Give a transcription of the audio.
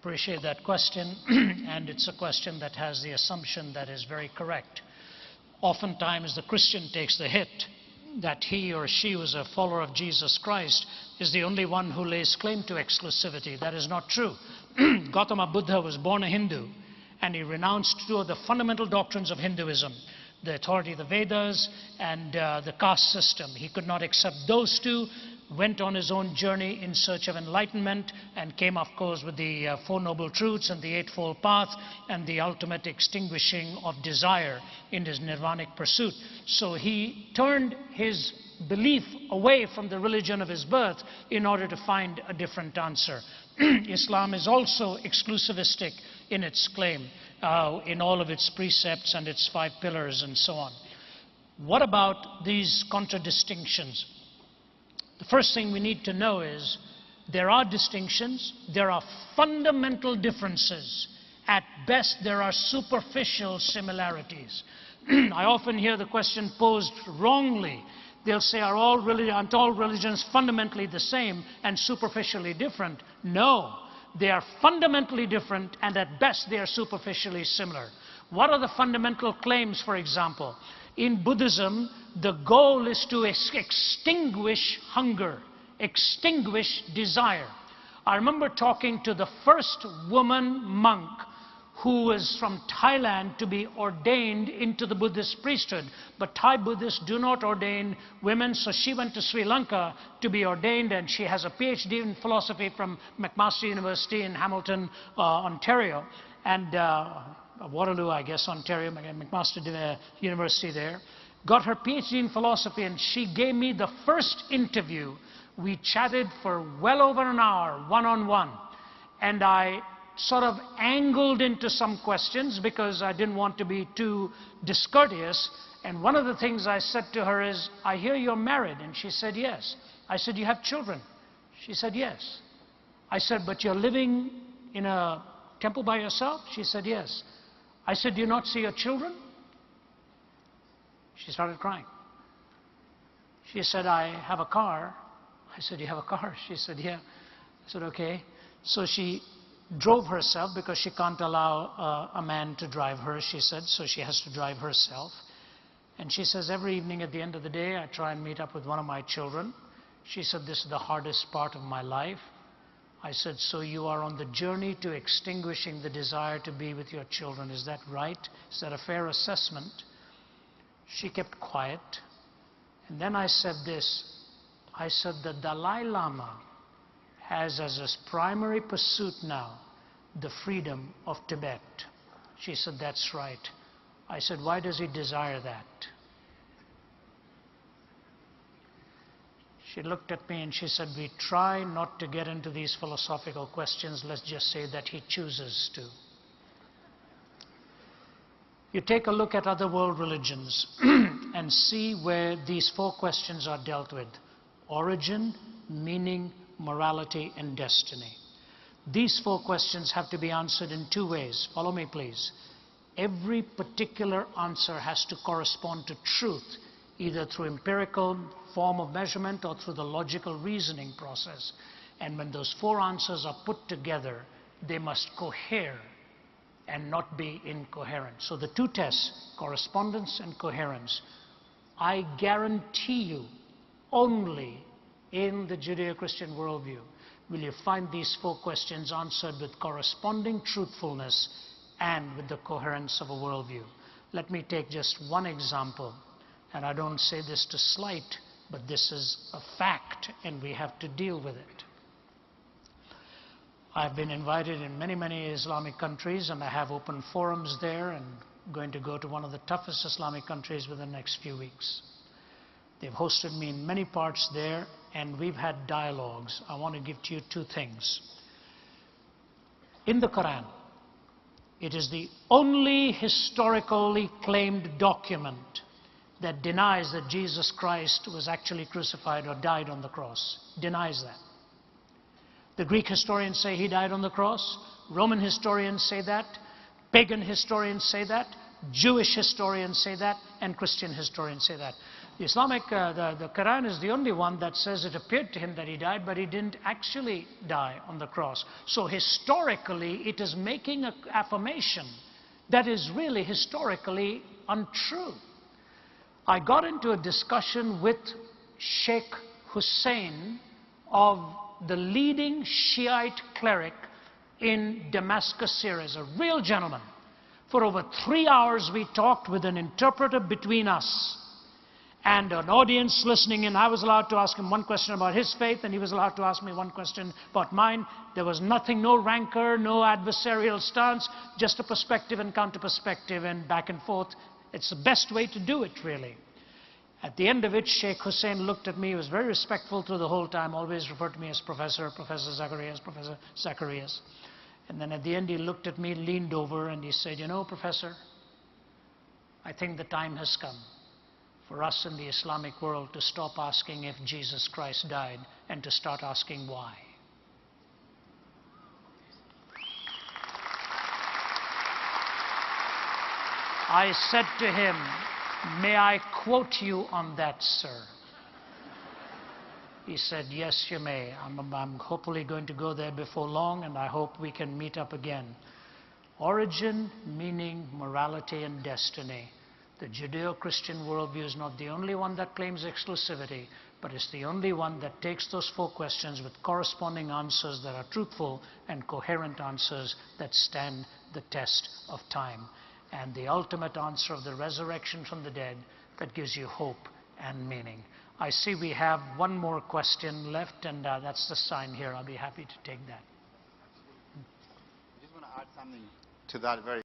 Appreciate that question, and it's a question that has the assumption that is very correct. Oftentimes the Christian takes the hit that he or she who is a follower of Jesus Christ is the only one who lays claim to exclusivity. That is not true. Gautama Buddha was born a Hindu, and he renounced two of the fundamental doctrines of Hinduism, the authority of the Vedas and the caste system. He could not accept those two, went on his own journey in search of enlightenment, and came, of course, with the Four Noble Truths and the Eightfold Path and the ultimate extinguishing of desire in his nirvanic pursuit. So he turned his belief away from the religion of his birth in order to find a different answer. Islam is also exclusivistic in its claim, in all of its precepts and its 5 pillars and so on. What about these contradistinctions? The first thing we need to know is there are distinctions, there are fundamental differences. At best, there are superficial similarities. I often hear the question posed wrongly. They'll say, aren't all religions fundamentally the same and superficially different? No, they are fundamentally different, and at best they are superficially similar. What are the fundamental claims, for example? In Buddhism, the goal is to extinguish hunger, extinguish desire. I remember talking to the first woman monk who was from Thailand to be ordained into the Buddhist priesthood. But Thai Buddhists do not ordain women, so she went to Sri Lanka to be ordained, and she has a PhD in philosophy from McMaster University in Hamilton, Ontario, and Waterloo, I guess, Ontario, McMaster University there. Got her PhD in philosophy, and she gave me the first interview. We chatted for well over an hour, one-on-one, and I sort of angled into some questions because I didn't want to be too discourteous. And one of the things I said to her is, I hear you're married. And she said, yes. I said, you have children? She said, yes. I said, but you're living in a temple by yourself? She said, yes. I said, do you not see your children? She started crying. She said, I have a car. I said, you have a car? She said, yeah. I said, okay. So she drove herself because she can't allow a man to drive her, she said, so she has to drive herself. And she says, every evening at the end of the day, I try and meet up with one of my children. She said, this is the hardest part of my life. I said, so you are on the journey to extinguishing the desire to be with your children. Is that right? Is that a fair assessment? She kept quiet. And then I said this. I said, the Dalai Lama has as his primary pursuit now the freedom of Tibet. She said, that's right. I said, why does he desire that? She looked at me and she said, we try not to get into these philosophical questions. Let's just say that he chooses to. You take a look at other world religions and see where these 4 questions are dealt with: origin, meaning, morality, and destiny. These 4 questions have to be answered in 2 ways. Follow me, please. Every particular answer has to correspond to truth, either through empirical form of measurement or through the logical reasoning process. And when those 4 answers are put together, they must cohere and not be incoherent. So the 2 tests, correspondence and coherence, I guarantee you, only in the Judeo-Christian worldview will you find these 4 questions answered with corresponding truthfulness and with the coherence of a worldview. Let me take just one example, and I don't say this to slight, but this is a fact and we have to deal with it. I've been invited in many, many Islamic countries, and I have open forums there, and going to go to one of the toughest Islamic countries within the next few weeks. They've hosted me in many parts there, and we've had dialogues. I want to give to you 2 things. In the Quran, it is the only historically claimed document that denies that Jesus Christ was actually crucified or died on the cross. Denies that. The Greek historians say he died on the cross. Roman historians say that. Pagan historians say that. Jewish historians say that. And Christian historians say that. The the Quran is the only one that says it appeared to him that he died, but he didn't actually die on the cross. So historically, it is making an affirmation that is really historically untrue. I got into a discussion with Sheikh Hussein of the leading Shiite cleric in Damascus, Syria, a real gentleman. For over 3 hours we talked with an interpreter between us and an audience listening in. I was allowed to ask him one question about his faith, and he was allowed to ask me one question about mine. There was nothing, no rancor, no adversarial stance, just a perspective and counter-perspective and back and forth. It's the best way to do it, really. At the end of it, Sheikh Hussein looked at me. He was very respectful through the whole time, always referred to me as Professor Zacharias, Professor Zacharias. And then at the end, he looked at me, leaned over, and he said, "You know, Professor, I think the time has come for us in the Islamic world to stop asking if Jesus Christ died and to start asking why." I said to him, "May I quote you on that, sir?" He said, "Yes, you may. I'm hopefully going to go there before long, and I hope we can meet up again." Origin, meaning, morality, and destiny. The Judeo-Christian worldview is not the only one that claims exclusivity, but it's the only one that takes those 4 questions with corresponding answers that are truthful and coherent answers that stand the test of time. And the ultimate answer of the resurrection from the dead that gives you hope and meaning. I see we have one more question left, and that's the sign here. I'll be happy to take that. I just want to add something to that very